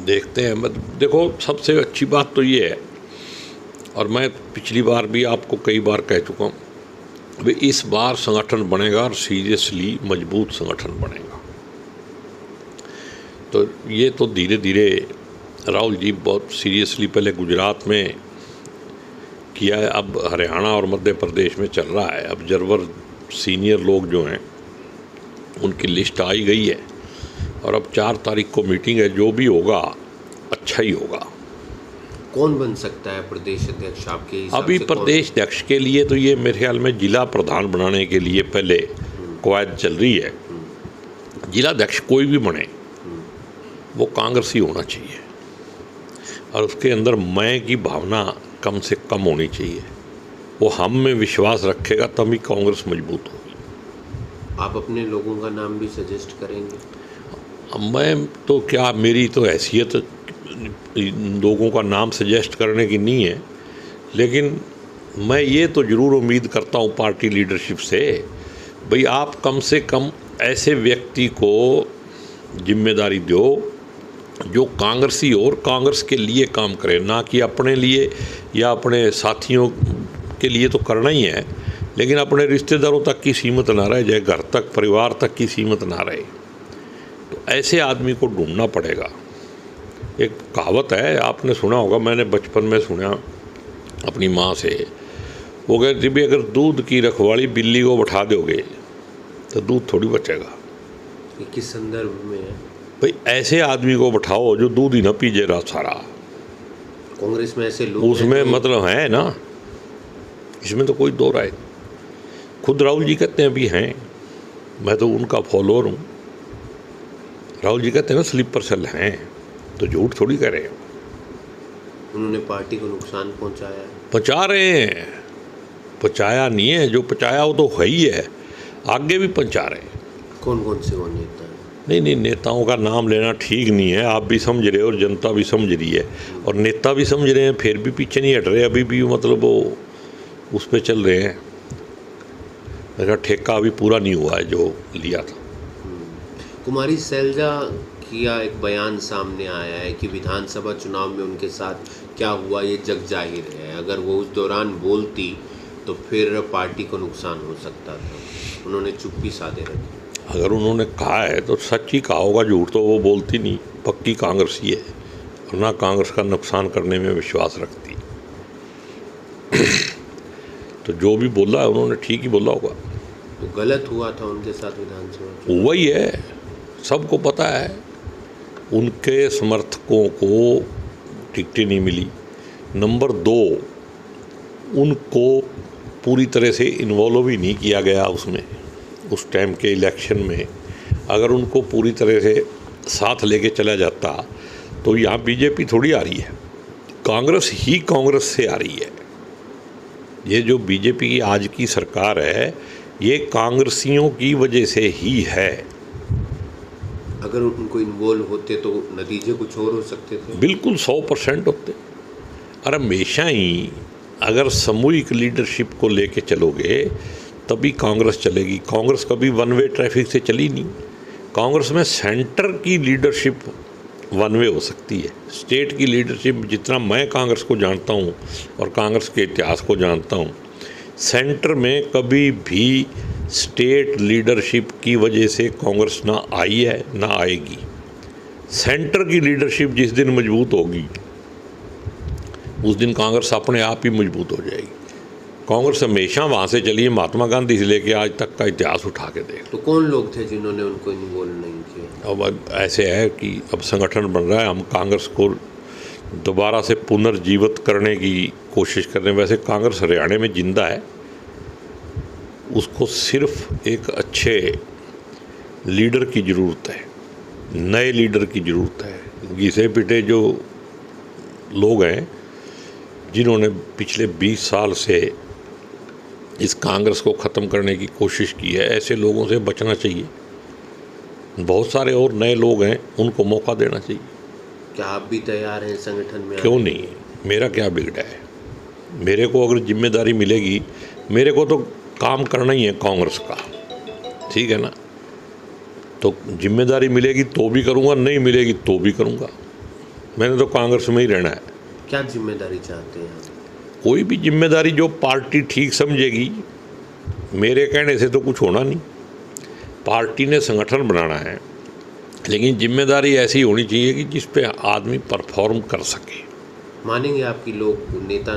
देखते हैं। देखो, सबसे अच्छी बात तो ये है, और मैं पिछली बार भी आपको कई बार कह चुका हूँ, भाई इस बार संगठन बनेगा और सीरियसली मजबूत संगठन बनेगा। तो ये तो धीरे धीरे राहुल जी बहुत सीरियसली पहले गुजरात में किया है, अब हरियाणा और मध्य प्रदेश में चल रहा है। ऑब्जर्वर सीनियर लोग जो हैं उनकी लिस्ट आई गई है, और अब 4 तारीख को मीटिंग है। जो भी होगा अच्छा ही होगा। कौन बन सकता है प्रदेश अध्यक्ष आपके हिसाब अभी से? प्रदेश अध्यक्ष के लिए तो ये मेरे ख्याल में जिला प्रधान बनाने के लिए पहले कवायद चल रही है। जिला अध्यक्ष कोई भी बने वो कांग्रेसी होना चाहिए, और उसके अंदर मैं की भावना कम से कम होनी चाहिए। वो हम में विश्वास रखेगा तभी कांग्रेस मजबूत होगी। आप अपने लोगों का नाम भी सजेस्ट करेंगे? मैं तो क्या, मेरी तो हैसियत लोगों का नाम सजेस्ट करने की नहीं है, लेकिन मैं ये तो ज़रूर उम्मीद करता हूँ पार्टी लीडरशिप से, भाई आप कम से कम ऐसे व्यक्ति को जिम्मेदारी दो जो कांग्रेसी और कांग्रेस के लिए काम करे, ना कि अपने लिए या अपने साथियों के लिए तो करना ही है, लेकिन अपने रिश्तेदारों तक की सीमित ना रहे, चाहे घर तक परिवार तक की सीमित ना रहे। तो ऐसे आदमी को ढूंढना पड़ेगा। एक कहावत है, आपने सुना होगा, मैंने बचपन में सुना अपनी माँ से, वो कहती भी अगर दूध की रखवाली बिल्ली को बैठा दोगे तो दूध थोड़ी बचेगा। ये किस संदर्भ में है? भाई ऐसे आदमी को बैठाओ जो दूध ही ना पीजे रहा सारा। कांग्रेस में ऐसे लोग उसमें मतलब है ना, इसमें तो कोई दो राय। खुद राहुल जी कहते हैं भी हैं, मैं तो उनका फॉलोअर हूँ। राहुल जी कहते हैं ना स्लीपर सेल हैं, तो झूठ थोड़ी कह रहे हैं। उन्होंने पार्टी को नुकसान पहुंचाया है। पहुँचा रहे हैं, पहुँचाया नहीं है, जो पहुँचाया वो तो है ही है, आगे भी पहुँचा रहे हैं। कौन कौन से वो नेता हैं? नहीं, नेताओं का नाम लेना ठीक नहीं है। आप भी समझ रहे हो और जनता भी समझ रही है, और नेता भी समझ रहे हैं, फिर भी पीछे नहीं हट रहे। अभी भी मतलब वो उस पर चल रहे हैं। मेरा ठेका अभी पूरा नहीं हुआ है जो लिया था। कुमारी सैलजा का एक बयान सामने आया है कि विधानसभा चुनाव में उनके साथ क्या हुआ ये जग जाहिर है। अगर वो उस दौरान बोलती तो फिर पार्टी को नुकसान हो सकता था। उन्होंने चुप्पी साधे रखी। अगर उन्होंने कहा है तो सच ही कहा होगा, झूठ तो वो बोलती नहीं, पक्की कांग्रेसी है, और ना कांग्रेस का नुकसान करने में विश्वास रखती। तो जो भी बोला है उन्होंने ठीक ही बोला होगा। तो गलत हुआ था उनके साथ विधानसभा? वही है, सबको पता है। उनके समर्थकों को टिकटें नहीं मिली। नंबर 2, उनको पूरी तरह से इन्वॉल्व ही नहीं किया गया उसमें, उस टाइम के इलेक्शन में। अगर उनको पूरी तरह से साथ लेके चला जाता तो यहाँ बीजेपी थोड़ी आ रही है, कांग्रेस ही कांग्रेस से आ रही है। ये जो बीजेपी की आज की सरकार है, ये कांग्रेसियों की वजह से ही है। अगर उनको इन्वॉल्व होते तो नतीजे कुछ और हो सकते थे। बिल्कुल 100% होते। और हमेशा ही अगर सामूहिक लीडरशिप को लेके चलोगे तभी कांग्रेस चलेगी। कांग्रेस कभी वन वे ट्रैफिक से चली नहीं। कांग्रेस में सेंटर की लीडरशिप वन वे हो सकती है। स्टेट की लीडरशिप, जितना मैं कांग्रेस को जानता हूँ और कांग्रेस के इतिहास को जानता हूँ, सेंटर में कभी भी स्टेट लीडरशिप की वजह से कांग्रेस ना आई है ना आएगी। सेंटर की लीडरशिप जिस दिन मजबूत होगी उस दिन कांग्रेस अपने आप ही मजबूत हो जाएगी। कांग्रेस हमेशा वहाँ से चली है, महात्मा गांधी से लेके आज तक का इतिहास उठा के देख। तो कौन लोग थे जिन्होंने उनको इन्वॉल्व नहीं किया? अब ऐसे है कि अब संगठन बन रहा है, हम कांग्रेस को दोबारा से पुनर्जीवित करने की कोशिश कर रहे हैं। वैसे कांग्रेस हरियाणा में जिंदा है, उसको सिर्फ एक अच्छे लीडर की ज़रूरत है, नए लीडर की ज़रूरत है। घिसे पिटे जो लोग हैं जिन्होंने पिछले 20 साल से इस कांग्रेस को ख़त्म करने की कोशिश की है, ऐसे लोगों से बचना चाहिए। बहुत सारे और नए लोग हैं, उनको मौका देना चाहिए। क्या आप भी तैयार हैं संगठन में? क्यों नहीं, मेरा क्या बिगड़ा है। मेरे को अगर जिम्मेदारी मिलेगी, मेरे को तो काम करना ही है कांग्रेस का, ठीक है ना। तो जिम्मेदारी मिलेगी तो भी करूँगा, नहीं मिलेगी तो भी करूँगा। मैंने तो कांग्रेस में ही रहना है। क्या जिम्मेदारी चाहते हैं आप? कोई भी जिम्मेदारी जो पार्टी ठीक समझेगी, मेरे कहने से तो कुछ होना नहीं। पार्टी ने संगठन बनाना है, लेकिन जिम्मेदारी ऐसी होनी चाहिए कि जिस पे आदमी परफॉर्म कर सके। मानेंगे आपकी लोग, नेता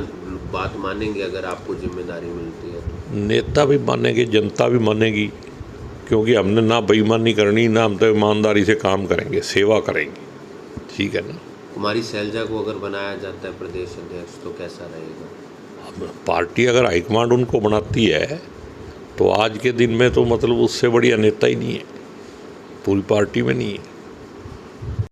बात मानेंगे अगर आपको जिम्मेदारी मिलती है तो? नेता भी मानेंगे, जनता भी मानेगी, क्योंकि हमने ना बेईमानी करनी, ना हम तो ईमानदारी से काम करेंगे, सेवा करेंगे। ठीक है ना। कुमारी सैलजा को अगर बनाया जाता है प्रदेश अध्यक्ष तो कैसा रहेगा? पार्टी अगर हाईकमांड उनको बनाती है तो आज के दिन में तो मतलब उससे बढ़िया नेता ही नहीं है, पूरी पार्टी में नहीं है।